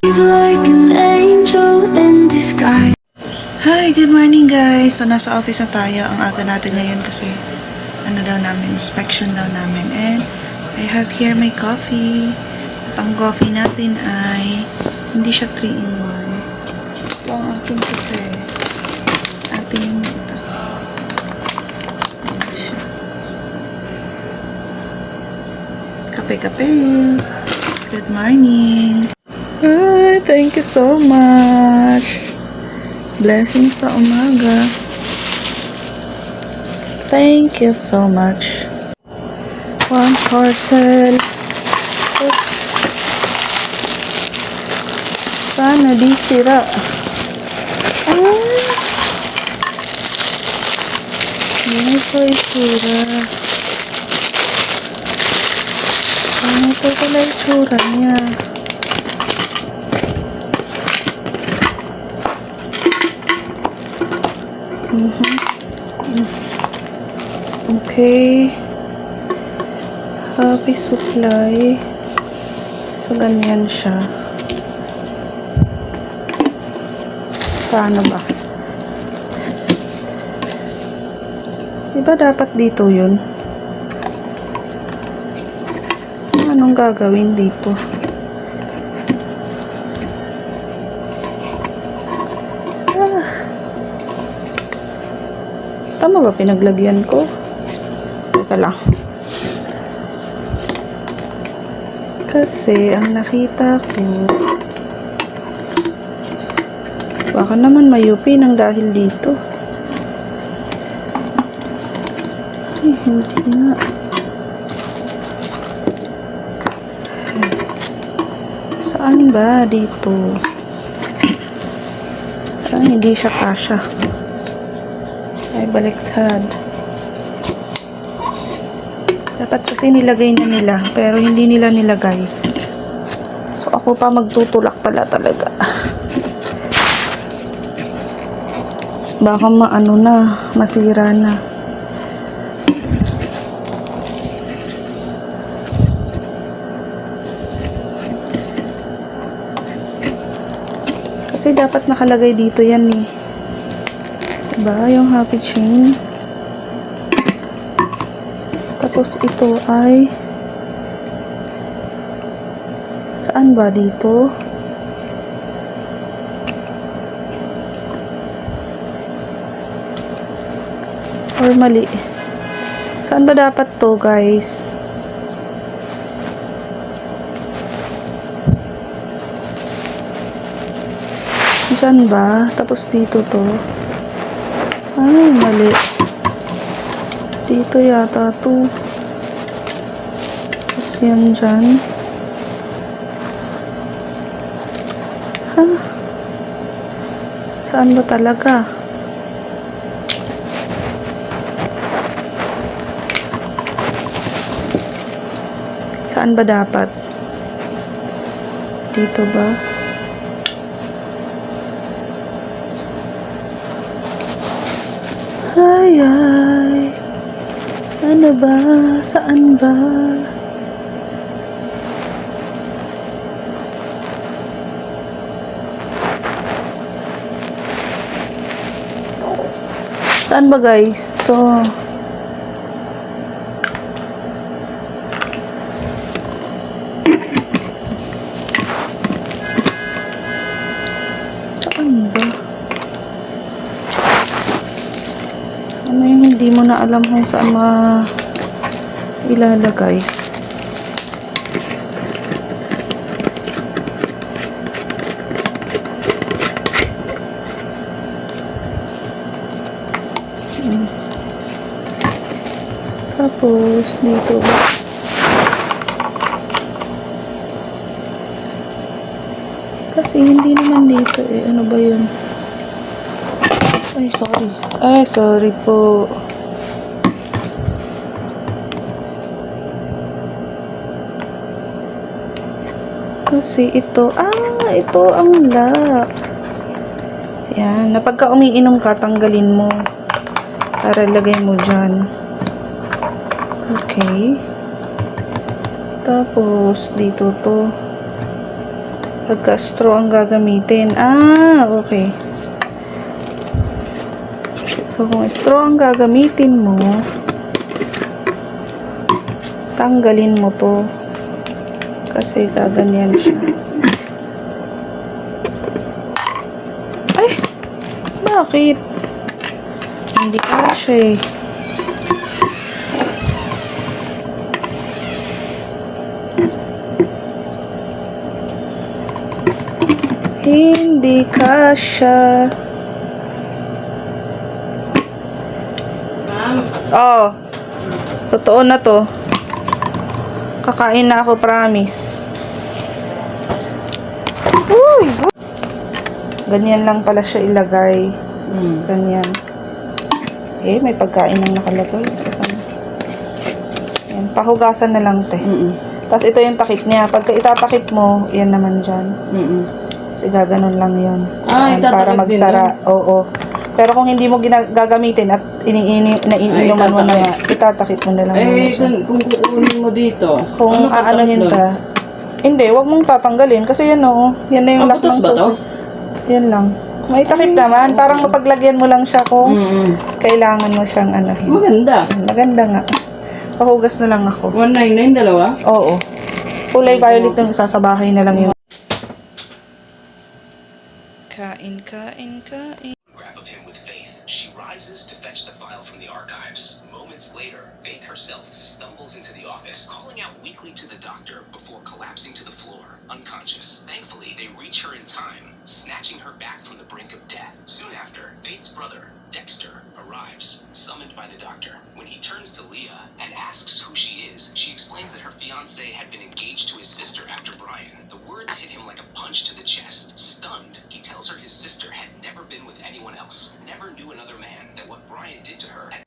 like an angel in disguise. Hi, good morning guys. So nasa office na tayo. Ang aga natin ngayon kasi ano daw namin, inspection daw namin. And I have here my coffee. At ang coffee natin ay hindi siya 3-in-1. Ito ang aking kape. Ating ito. Ayan siya. Kape-kape. Good morning. Ay, thank you so much. Blessings sa umaga. Thank you so much. One parcel. Oops. Sana di sira. Ah. Ito itsura. Ito pala itsura niya. Okay. Happy supply. So, ganyan siya. Paano ba? Diba dapat dito yun? Anong gagawin dito? Tama ba pinaglagyan ko? Teka lang. Kasi, ang nakita ko, baka naman mayupi ng dahil dito. Ay, hindi nga. Saan ba dito? Saan hindi siya kasya? Ay, baliktad. Dapat kasi nilagay na nila, pero hindi nila nilagay. So, ako pa magtutulak pala talaga. Baka maano na, masira na. Kasi dapat nakalagay dito yan eh. Diba? Yung happy chain. Tapos ito ay saan ba dito? Or mali? Saan ba dapat to, guys? Diyan ba? Tapos dito to. Ay, mali. Dito yata to. Tapos yan dyan. Ha? Saan ba talaga? Saan ba dapat? Dito ba? Ay, ay. Ano ba? Saan ba? Saan ba, guys? To. Saan ba? Ano yung hindi mo na alam kung saan ilalagay? Tapos, dito ba? Kasi hindi naman dito eh. Ano ba yun? Ay, sorry. Ay, sorry po. Kasi ito, ito ang lock. Yan. Na pagka umiinom ka, tanggalin mo. Para lagay mo dyan. Okay. Tapos, dito to. Pagka straw ang gagamitin. Ah, okay. So, kung straw ang gagamitin mo, tanggalin mo to. Kasi gaganyan siya. Ay! Bakit? Hindi kasya eh. Hindi kasya. Oh. Totoo na to. Kakain na ako, promise. Uy! Ganyan lang pala siya ilagay. Tapos ganyan. Eh, may pagkain nang nakalagay. Yan, pahugasan na lang, te. Tapos ito yung takip niya. Pagka itatakip mo, yan naman dyan. Kasi gaganon lang yun. Para magsara. Oo. Pero kung hindi mo gagamitin at iniinuman mo na nga, itatakip mo na lang. Kung kukunin mo dito, kung aanuhin ka. Hindi, wag mong tatanggalin. Kasi yan o. Yan na yung lock ng butas ba to? Yan lang. May takip naman. Parang mapaglagyan mo lang siya kung kailangan mo siyang anuhin. Maganda. Maganda nga. Pahugas na lang ako. 199, dalawa? Oo. Kulay violet ng isa sa bahay na lang yun. Kain. Graph of him with Faith. She rises to fetch the file from the archives. Moments later, Faith herself stumbles into the office, calling out weakly to the doctor before collapsing to the floor, unconscious. Thankfully, they reach her in time, snatching her back from the brink of death. Soon after, Faith's brother, Dexter, arrives, summoned by the doctor. When he turns to Leah and asks who she is, she explains that her fiancé had been engaged to his sister after Brian. The words hit him like a punch to the chest. Stunned, he tells her his sister had never been with anyone else, never knew another man, that what Brian did to her had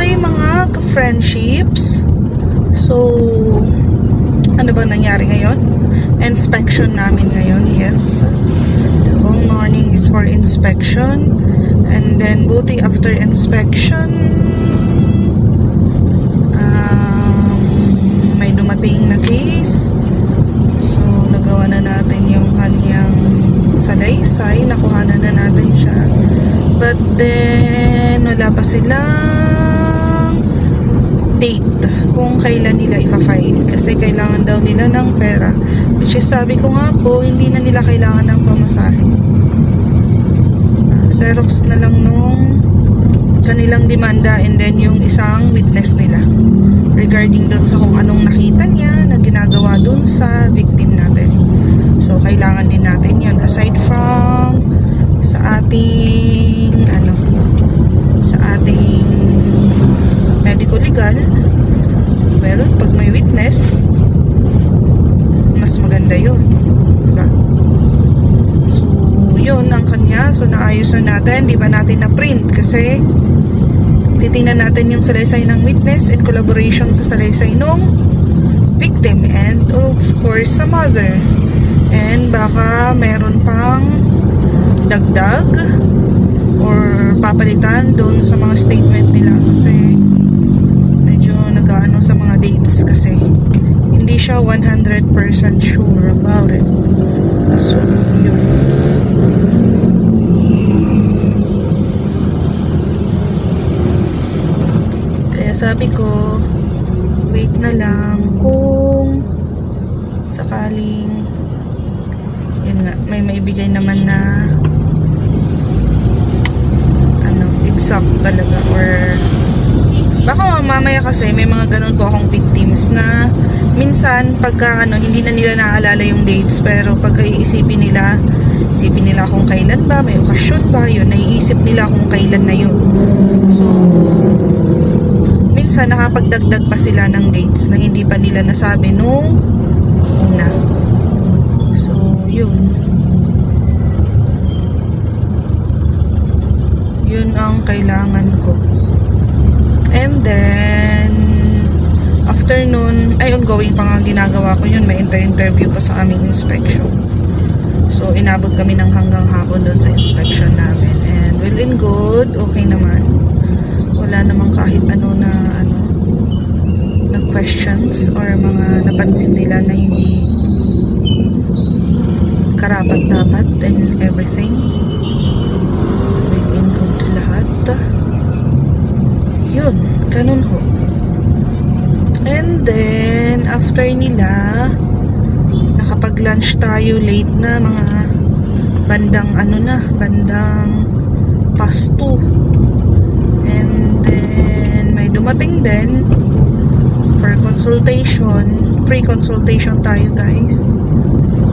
day mga ka-friendships. So, ano ba nangyari ngayon? Inspection namin ngayon, yes. The whole morning is for inspection. And then, buti after inspection, may dumating na case. So, nagawa na natin yung kanyang salaysay. Nakuha na natin siya. But then, wala pa silang date kung kailan nila ipa-file. Kasi kailangan daw nila ng pera. Which is, sabi ko nga po, hindi na nila kailangan ng pamasahe. Xerox na lang nung kanilang demanda and then yung isang witness nila regarding doon sa kung anong nakita niya na ginagawa doon sa victim natin. So, kailangan din natin yun. Aside from sa ating sa ating medico-legal, well, pag may witness, mas maganda yun. Diba? So, yun ang kanya. So, naayos na natin. Di ba natin na-print kasi titingnan natin yung salaysay ng witness in collaboration sa salaysay ng victim and of course sa mother. And baka meron pang dagdag or papalitan doon sa mga statement nila kasi medyo nag-aano sa mga dates kasi hindi siya 100% sure about it. So, yun. Kaya sabi ko, wait na lang kung sakaling yun nga, may maibigay naman na exact talaga or baka mamaya kasi may mga ganun po akong victims na minsan pagka hindi na nila naaalala yung dates pero pagka isipin nila kung kailan ba, may okasyon ba, yun, naiisip nila kung kailan na yun. So, minsan nakapagdagdag pa sila ng dates na hindi pa nila nasabi nung una. So, yun. Yun ang kailangan ko. And then, after nun, ongoing pa nga ginagawa ko yun. May interview pa sa aming inspection. So, inabot kami ng hanggang hapon doon sa inspection namin. And, well and good, okay naman. Wala namang kahit na questions or mga napansin nila na hindi karapat-dapat and everything. Yun, ganun ho. And then, after nila, nakapag-lunch tayo late na, mga bandang bandang past 2. And then, may dumating din for consultation. Free consultation tayo, guys.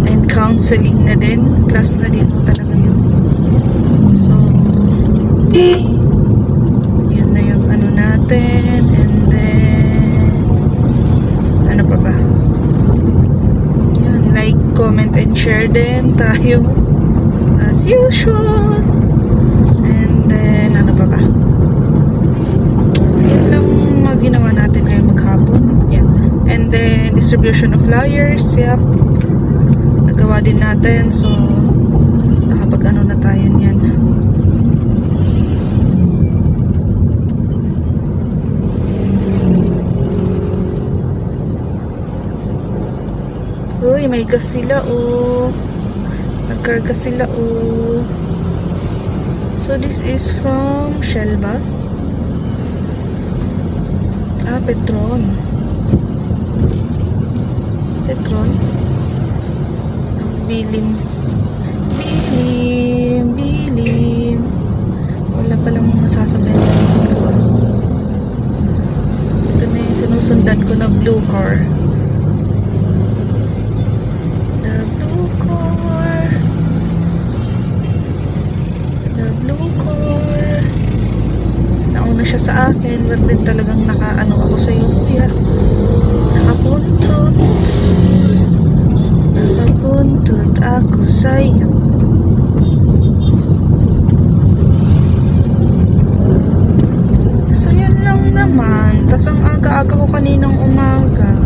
And counseling na din. Plus na din ho talaga yun. So, yun na yung natin. And then, ano pa ba? Yun, like, comment, and share din tayo. As usual. And then, ano pa ba? Yun lang mga ginawa natin ngayong maghapon. Yeah. And then, distribution of flyers. Yep. Nagawa din natin. So, nakapag na tayo niyan. Uy, may gas sila, oh. Nagkarga sila, oh. So, this is from Shell ba? Petron. Petron. Bilim. Wala palang mga sasakyan sa likod ko, ah. Ito na yung sinusundan ko na blue car. Nauna siya sa akin, but din talagang ako sa iyo, kuya. Nakapuntot ako sa iyo. So, yun lang naman. aga ko kaninang umaga.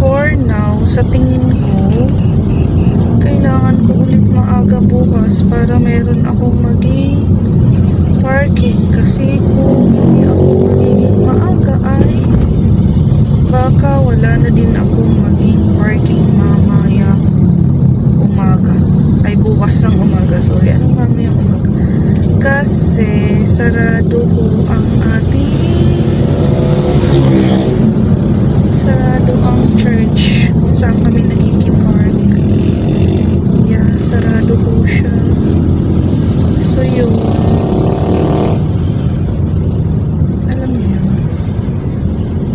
For now, sa tingin ko, kailangan ko ulit maaga bukas para meron akong maging parking. Kasi kung hindi ako magiging maaga ay baka wala na din akong maging parking mamayang umaga. Ay bukas ng umaga, sorry. Anong mamayang umaga? Kasi sarado ho ang sarado ang church kung saan kami nakikipark. Yeah, sarado ho siya. So yun, alam niyo yun,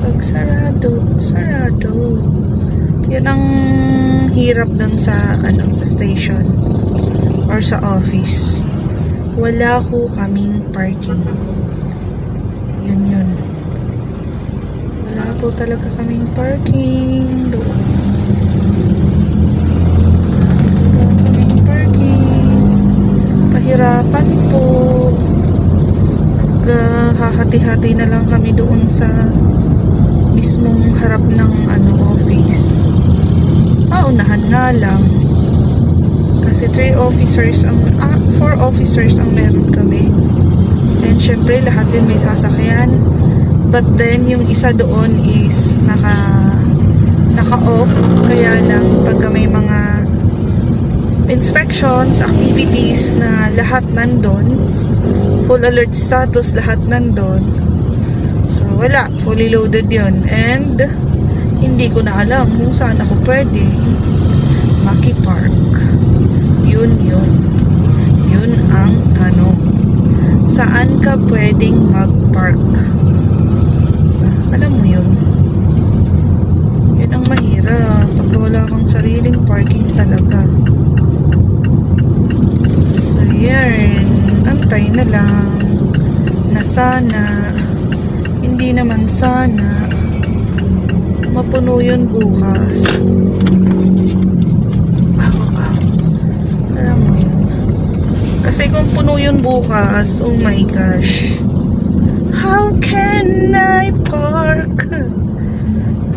pag sarado yun ang hirap dun sa sa station or sa office. Wala ho kaming parking. Yun. Wala po talaga kaming parking doon. Wala kaming parking. Pahirapan po. Hahati-hati na lang kami doon sa mismong harap ng office. Paunahan nga lang. Kasi 4 officers ang meron kami. And syempre lahat din may sasakyan. But then yung isa doon is naka-off. Kaya lang pagka may mga inspections, activities na lahat nandun, full alert status, lahat nandun. So wala, fully loaded yun. And hindi ko na alam kung saan ako pwede makipark. Yun ang tanong. Saan ka pwedeng mag-park? Alam mo yun? Yun ang mahirap pagka wala kang sariling parking talaga. So yan, antay na lang na sana, hindi naman sana mapuno yun bukas. Alam mo yun. Kasi kung puno yun bukas, oh my gosh. How can I park?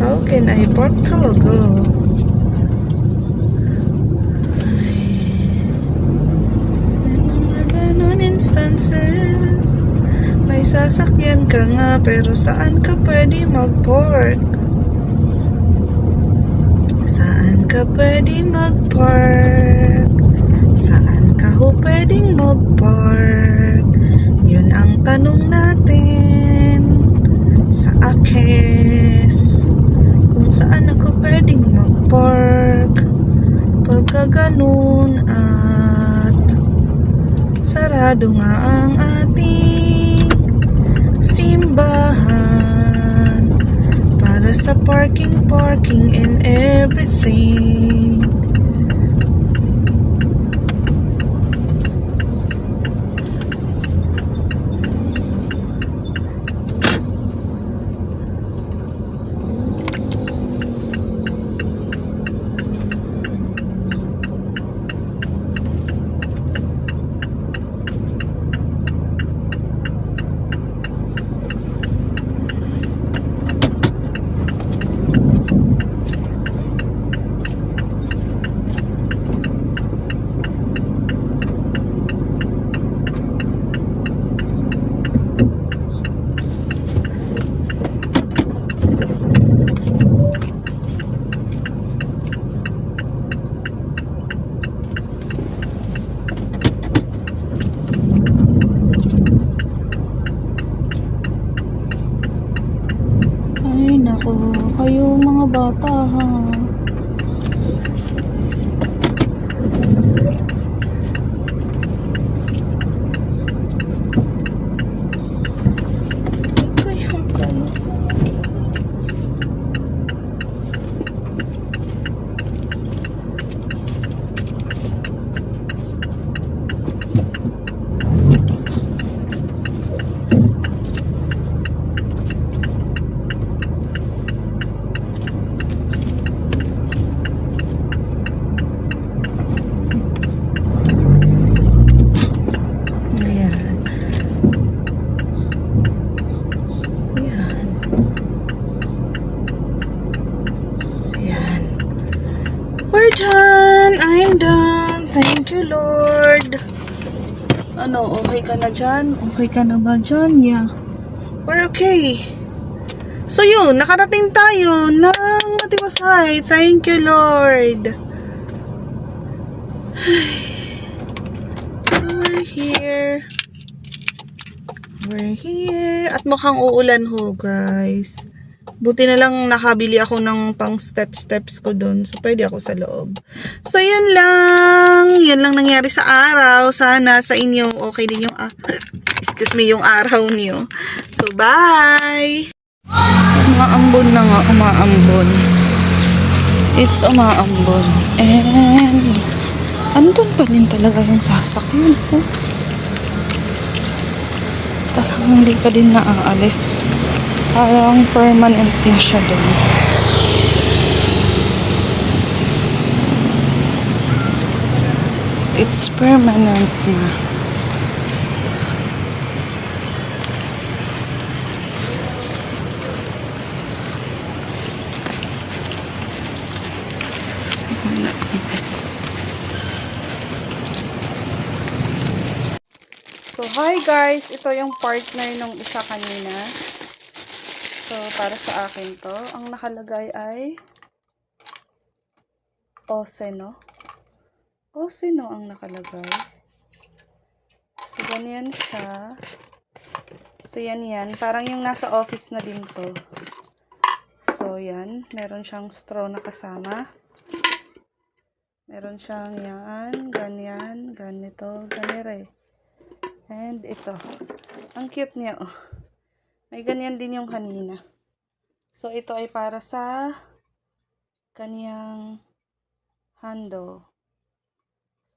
How can I park talaga? May mga ganun instances. May sasakyan ka nga, pero saan ka pwede mag-park? Saan ka pwede mag-park? Saan ka ho pwedeng mag-park? Yun ang tanong natin sa AKES. Kung saan ako pwedeng mag-park pagka ganun at sarado nga ang ating simbahan para sa parking and everything. Ay nako, kayo mga bata ha. you, Lord. Ano, okay ka na dyan? Okay ka na ba dyan? Yeah. We're okay. So yun, nakarating tayo ng Matiwasay. Thank you, Lord. We're here. We're here. At mukhang uulan ho, guys. Buti na lang nakabili ako ng pang steps ko doon. So, pwede ako sa loob. So, yun lang. Yun lang nangyari sa araw. Sana sa inyo okay din yung excuse me, yung araw niyo. So, bye! Umaambon na nga, umaambon. It's umaambon. And, andun pa rin talaga yung sasakyan ko. Talagang hindi pa din naaalis. Parang permanent na siya doon. It's permanent na. So, hi guys! Ito yung partner nung isa kanina. So, para sa akin to, ang nakalagay ay Oseno. Oseno ang nakalagay. So, ganyan siya. So, yan. Parang yung nasa office na din to. So, yan. Meron siyang straw na kasama. Meron siyang yan, ganyan, ganito, ganire. And ito. Ang cute niya, oh. May ganyan din yung kanina. So, ito ay para sa kanyang handle.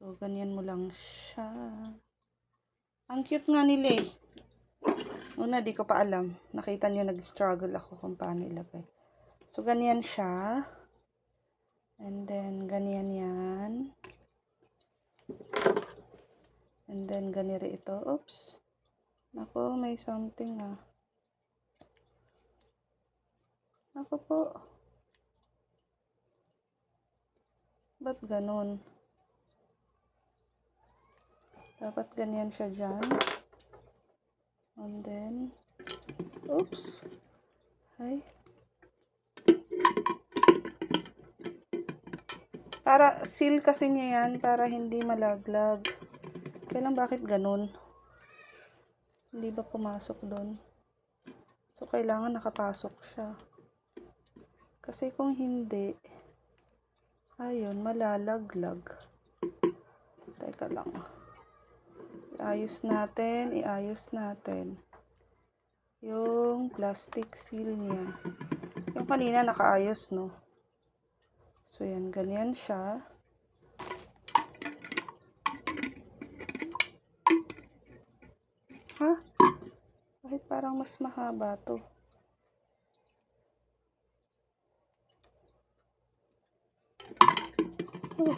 So, ganyan mo lang siya. Ang cute nga nila eh. Una, di ko pa alam. Nakita niyo, nag-struggle ako kung paano ilagay. So, ganyan siya. And then, ganyan yan. And then, ganire ito. Oops. Nako, may something ah. Ako po. Ba't ganun? Dapat ganyan siya dyan. And then, oops. Ay. Para, seal kasi niya yan para hindi malaglag. Kailan bakit ganun? Hindi ba pumasok doon? So, kailangan nakapasok siya. Kasi kung hindi, ayun, malalaglag. Teka lang. Iayos natin. Yung plastic seal niya. Yung kanina nakaayos, no? So, yan. Ganyan siya. Ha? Bakit parang mas mahaba to? Oh,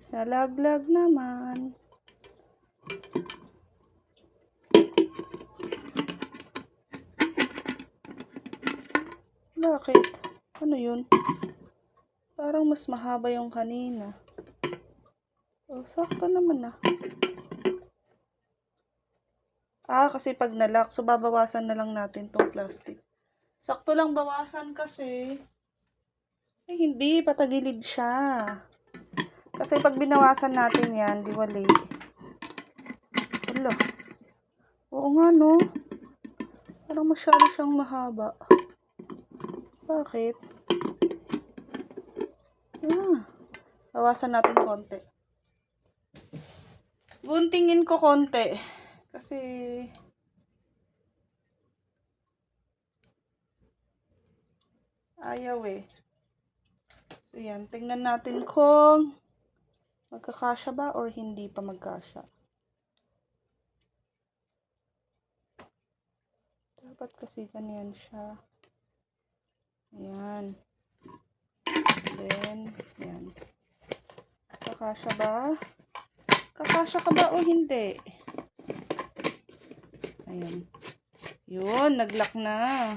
nalaglag naman. Bakit? Ano yun? Parang mas mahaba yung kanina. Oh, sakto naman ah. Kasi pag nalock, so babawasan na lang natin tong plastic. Sakto lang bawasan kasi. Hindi, patagilid siya. Kasi pag binawasan natin yan, di wali. Wala. Oo nga, no? Parang masyado siyang mahaba. Bakit? Bawasan natin konti. Guntingin ko konti. Kasi ayaw eh. So yan, tingnan natin kung magkakasya ba or hindi pa magkasya. Dapat kasi ganyan siya. Ayan. Then, yan. Kakasya ba? Kakasya ka ba o hindi? Ayan. Yun, nag-lock na.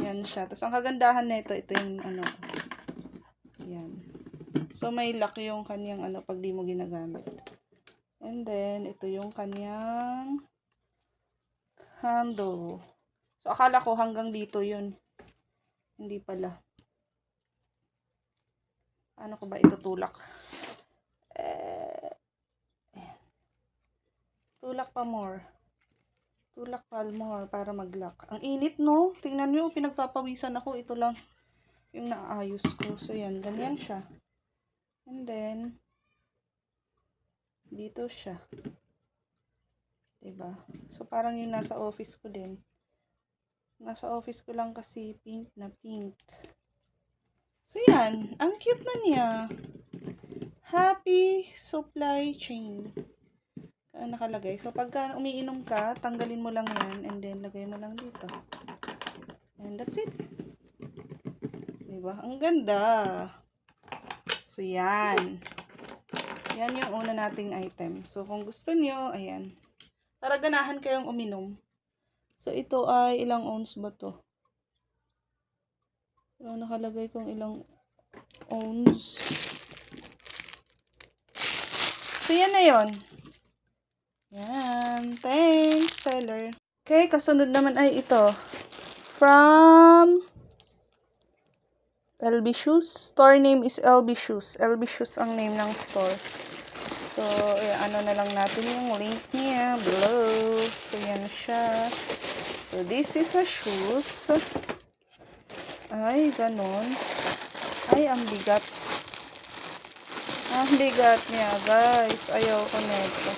Yan siya. Tapos, ang kagandahan nito, ito yung ano. Yan. So, may lock yung kanyang ano pag di mo ginagamit. And then, ito yung kanyang handle. So, akala ko hanggang dito yun. Hindi pala. Ano ko ba itutulak? Tulak pa more. Tulak pa more para mag-lock. Ang init, no? Tingnan nyo, pinagpapawisan ako. Ito lang yung naayos ko. So, yan. Ganyan siya. And then, dito siya. Diba? So, parang yung nasa office ko din. Nasa office ko lang kasi pink na pink. So, yan. Ang cute na niya. Happy supply chain. Nakalagay. So, pagka umiinom ka, tanggalin mo lang yan and then lagay mo lang dito. And that's it. Diba? Ang ganda. So, yan. Yan yung una nating item. So, kung gusto nyo, ayan. Para ganahan kayong uminom. So, ito ay ilang ounce ba to? So, nakalagay kong ilang ounce. So, yan na yun. Yan. Thanks, seller. Okay, kasunod naman ay ito. From LB Shoes. Store name is LB Shoes. LB Shoes ang name ng store. So, ano na lang natin yung link niya below. So, yan siya. So, this is a shoes. Ay, ganon. Ay, ang bigat. Ang bigat niya, guys. Ayaw ko nito.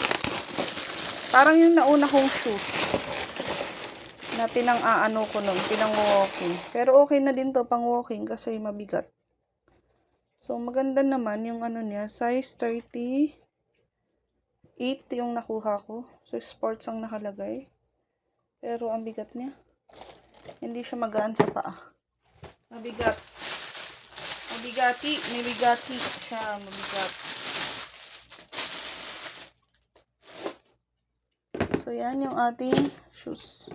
Parang yung nauna kong shoes. Na pinang-aano ko nun. Pinang-walking. Pero okay na din to pang-walking kasi mabigat. So, maganda naman yung ano niya. Size 38 yung nakuha ko. So, sports ang nakalagay. Pero, ang bigat niya. Hindi siya magaan sa paa. Mabigat. Mabigati. May bigati siya. Mabigat. So, yan yung ating shoes.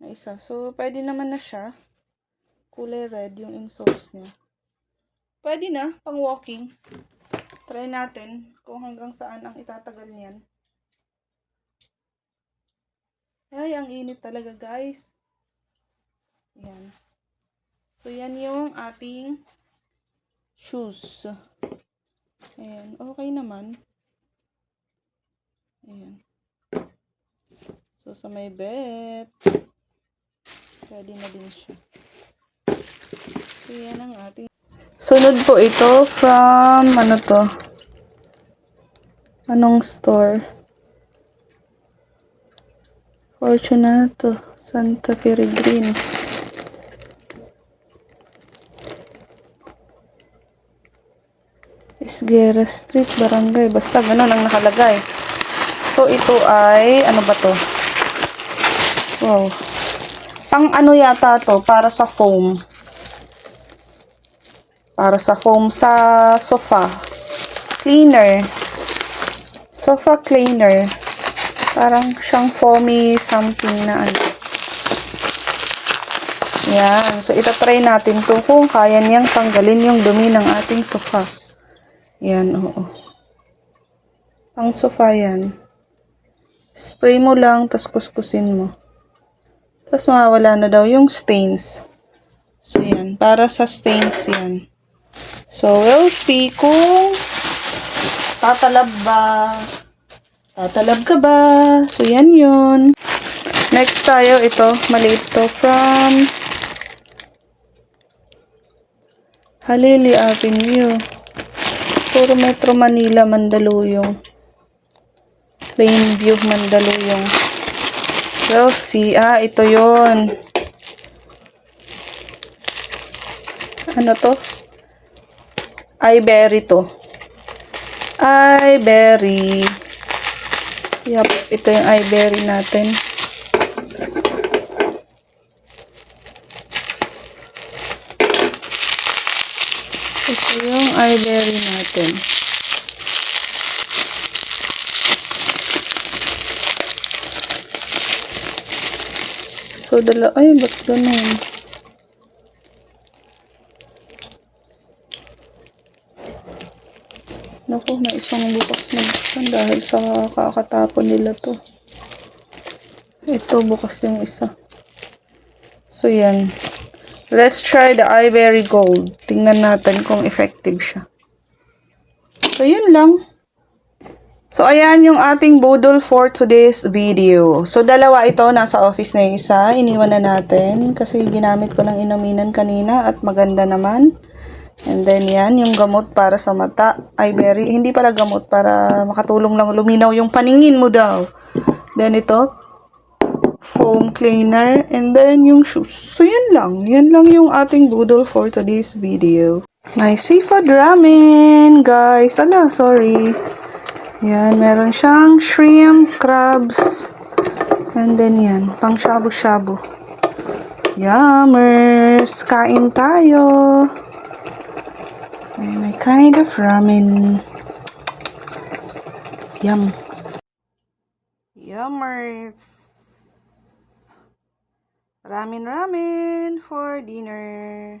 Na isa. So, pwede naman na siya. Kulay red yung insoles niya. Pwede na. Pang walking. Try natin kung hanggang saan ang itatagal niyan. Ay, ang init talaga, guys. Yan. So, yan yung ating shoes. Ayan. Okay naman. Ayan. So, sa may bet, pwede na din siya. So, yan ang ating. Sunod po ito from, ano to? Anong store? Fortunato, Santa Peregrino. Esguera Street, Barangay. Basta ganun ang nakalagay. So, ito ay, ano ba to? Wow. Pang ano yata to? Para sa foam. Para sa foam sa sofa. Cleaner. Sofa cleaner. Parang siyang foamy something na ano. Yan. So, itatry natin to kung kaya niyang tanggalin yung dumi ng ating sofa. Yan, oo. Pang sofa yan. Spray mo lang, tas kuskusin mo. Tas mawawala na daw yung stains. So, yan. Para sa stains yan. So, we'll see kung tatalab ba. Tatalab ka ba? So, yan yun. Next tayo, ito. Maliit to from Halili Avenue. Puro Metro Manila, Mandaluyong. Plainview, Mandaluyong. We'll see. Ah, ito yun. Ano to? Iberry to. Iberry. Yup, ito yung iberry natin. Ito yung iberry natin. So, ay, ba't ganun? pang bukas na buksan dahil sa kakatapon nila to. Ito, bukas yung isa. So, yan. Let's try the ivory gold. Tingnan natin kung effective siya. So, yun lang. So, ayan yung ating budol for today's video. So, dalawa ito. Nasa office na yung isa. Iniwan na natin kasi ginamit ko ng inuminan kanina at maganda naman. And then, yan. Yung gamot para sa mata. Ivory. Hindi pala gamot. Para makatulong lang luminaw yung paningin mo daw. Then, ito. Foam cleaner. And then, yung shoes. So, yan lang. Yan lang yung ating budol for today's video. May seafood ramen, guys. Ala, sorry. Yan, meron siyang shrimp, crabs, and then yan, pang shabu-shabu. Yummers! Kain tayo! Ay, may kind of ramen. Yum! Yummers! Ramen for dinner.